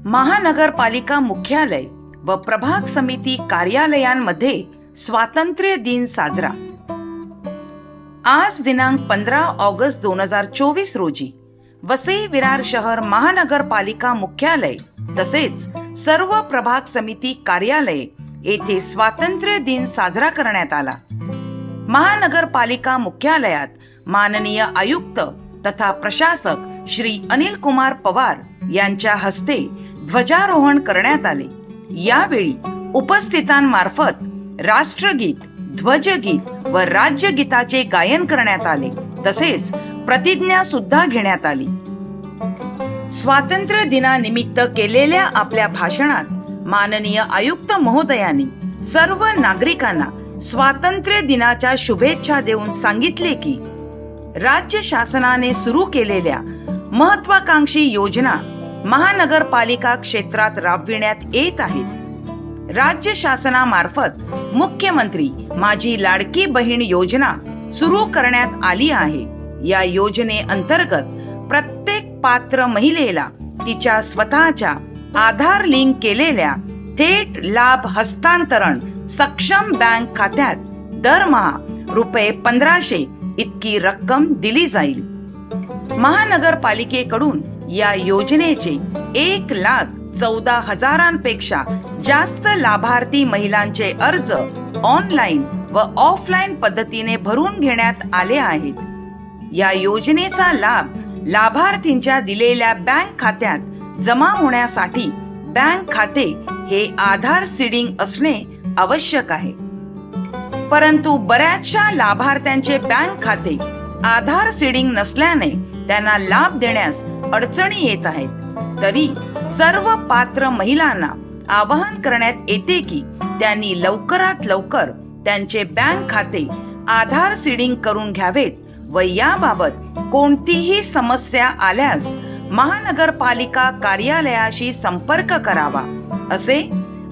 महानगरपालिका मुख्यालय व प्रभाग समिती कार्यालयांमध्ये स्वातंत्र्य दिन साजरा। आज दिनांक 15 ऑगस्ट 2024 रोजी वसई विरार शहर महानगरपालिका मुख्यालय तसेच सर्व प्रभाग समिती कार्यालय येथे स्वातंत्र्य दिन साजरा करण्यात आला। महानगरपालिका मुख्यालयात माननीय आयुक्त तथा प्रशासक श्री अनिल कुमार पवार यांच्या हस्ते ध्वजारोहण करण्यात आले। यावेळी उपस्थितांमार्फत राष्ट्रगीत, ध्वजगीत व राज्यगीताचे गायन करण्यात आले तसेच प्रतिज्ञा सुद्धा घेण्यात आली। स्वातंत्र्य दिनानिमित्त केलेल्या आपल्या भाषणात माननीय आयुक्त महोदयांनी सर्व नागरिकांना स्वातंत्र्य दिनाच्या शुभेच्छा देऊन सांगितले की राज्य शासनाने सुरू केलेल्या महत्वाकांक्षी योजना महानगरपालिका क्षेत्रात राबविण्यात येत आहेत। राज्य शासनामार्फत मुख्यमंत्री माझी लाडकी बहीण योजना सुरू करण्यात आली आहे। या योजनेअंतर्गत प्रत्येक पात्र महिलेला तिच्या स्वतःच्या आधार लिंक केलेल्या थेट लाभ हस्तांतरण सक्षम बँक खात्यात दरमहा ₹1500 इतकी रक्कम दिली जाईल। महानगरपालिकेकडून या योजनेचे 1,14,000पेक्षा जास्त लाभार्थी महिलांचे अर्ज ऑनलाईन व ऑफलाईन पद्धतीने भरून घेण्यात आले आहेत। या योजनेचा लाभ लाभार्थींच्या दिलेल्या बँक खात्यात जमा होण्यासाठी बँक खाते हे आधार सीडिंग असणे आवश्यक आहे। परंतु बऱ्याचशा लाभार्थ्यांचे बँक खाते आधार सीडिंग नसल्याने त्यांना लाभ देण्यास अडचणी येत आहेत। तरी सर्व पात्र महिलांना आवाहन करण्यात येते की त्यांनी लवकरात लवकर त्यांचे बँक खाते आधार सीडिंग करून घ्यावेत व याबाबत कोणतीही समस्या आल्यास महानगरपालिका कार्यालयाशी संपर्क करावा असे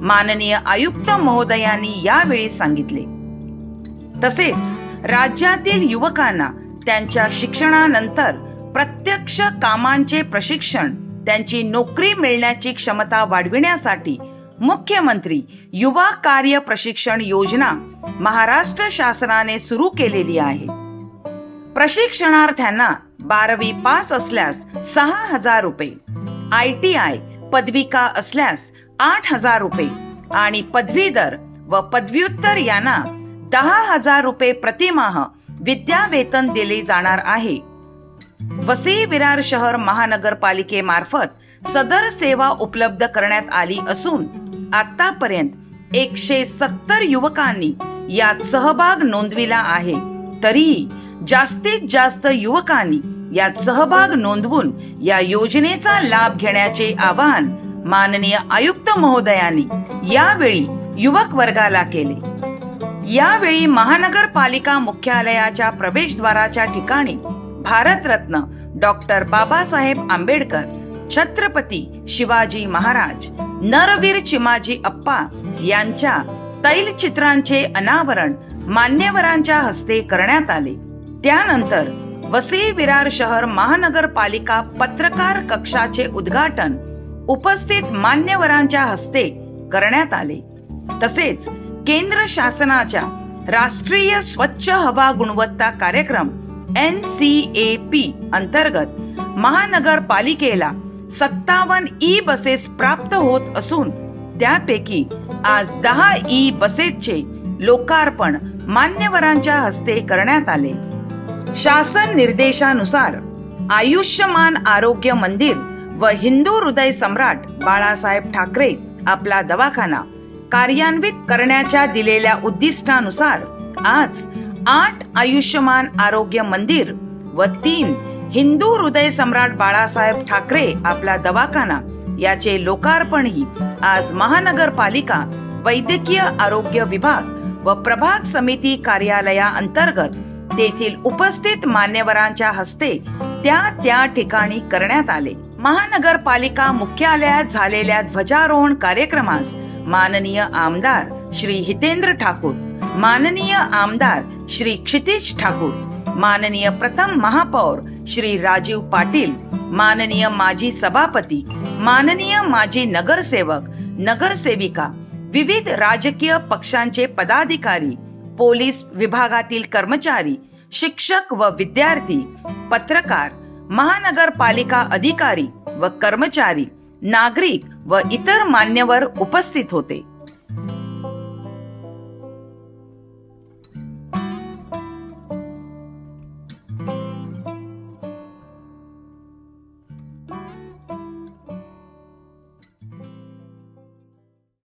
माननीय आयुक्त महोदयांनी यावेळी सांगितले। तसेच राज्यातील युवकांना त्यांच्या शिक्षणानंतर प्रत्यक्ष कामांचे प्रशिक्षण, त्यांची नोकरी मिळण्याची क्षमता वाढविण्यासाठी मुख्यमंत्री युवा कार्य प्रशिक्षण योजना महाराष्ट्र शासनाने सुरू केलेली आहे। प्रशिक्षणार्थ्यांना 12वी पास असल्यास ₹6,000, ITI पदविका असल्यास ₹8,000 आणि पदवीधर व पदव्युत्तर यांना ₹10,000 प्रतिमाह विद्यावेतन दिले जाणार आहे। वसई विरार शहर महानगरपालिकेमार्फत सदर सेवा उपलब्ध करण्यात आली असून आतापर्यंत 170 युवकांनी यात सहभाग नोंदविला आहे। तरीही जास्तीत जास्त युवकांनी यात सहभाग नोंदवून या योजनेचा लाभ घेण्याचे आवाहन माननीय आयुक्त महोदयांनी यावेळी युवक वर्गाला केले। यावेळी महानगरपालिका मुख्यालयाच्या प्रवेशद्वाराच्या ठिकाणी भारतरत्न डॉक्टर बाबासाहेब आंबेडकर, छत्रपती शिवाजी महाराज, नरवीर चिमाजी अप्पा यांच्या तैलचित्रांचे अनावरण मान्यवरांच्या हस्ते करण्यात आले। त्यानंतर वसई विरार शहर महानगरपालिका पत्रकार कक्षाचे उद्घाटन उपस्थित मान्यवरांच्या हस्ते करण्यात आले। तसेच केंद्र शासनाच्या राष्ट्रीय स्वच्छ हवा गुणवत्ता कार्यक्रम NCAP अंतर्गत महानगरपालिकेला 57 ई बसेस प्राप्त होत असून त्यापैकी आज 10 ई बसेसचे लोकार्पण मान्यवरांच्या हस्ते करण्यात आले। शासन निर्देशानुसार आयुष्यमान आरोग्य मंदिर व हिंदू हृदय सम्राट बाळासाहेब ठाकरे आपला दवाखाना कार्यान्वित करण्याच्या दिलेल्या उद्दिष्टानुसार आज 8 आयुष्यमान आरोग्य मंदिर व 3 हिंदू हृदय सम्राट बाळासाहेब ठाकरे आपला दवाखाना याचे लोकार्पणही आज महानगरपालिका वैद्यकीय आरोग्य विभाग व प्रभाग समिती कार्यालया अंतर्गत तेथील उपस्थित मान्यवरांच्या हस्ते त्या ठिकाणी करण्यात आले। महानगरपालिका मुख्यालयात झालेल्या ध्वजारोहण कार्यक्रमास माननीय आमदार श्री हितेंद्र ठाकूर, माननीय आमदार श्री क्षितिज ठाकूर, माननीय प्रथम महापौर श्री राजीव पाटील, माननीय माजी सभापती माननीय माजी नगरसेवक, नगरसेविका, विविध राजकीय पक्षांचे पदाधिकारी, पोलीस विभागातील कर्मचारी, शिक्षक व विद्यार्थी, पत्रकार, महानगरपालिका अधिकारी व कर्मचारी, नागरिक व इतर मान्यवर उपस्थित होते.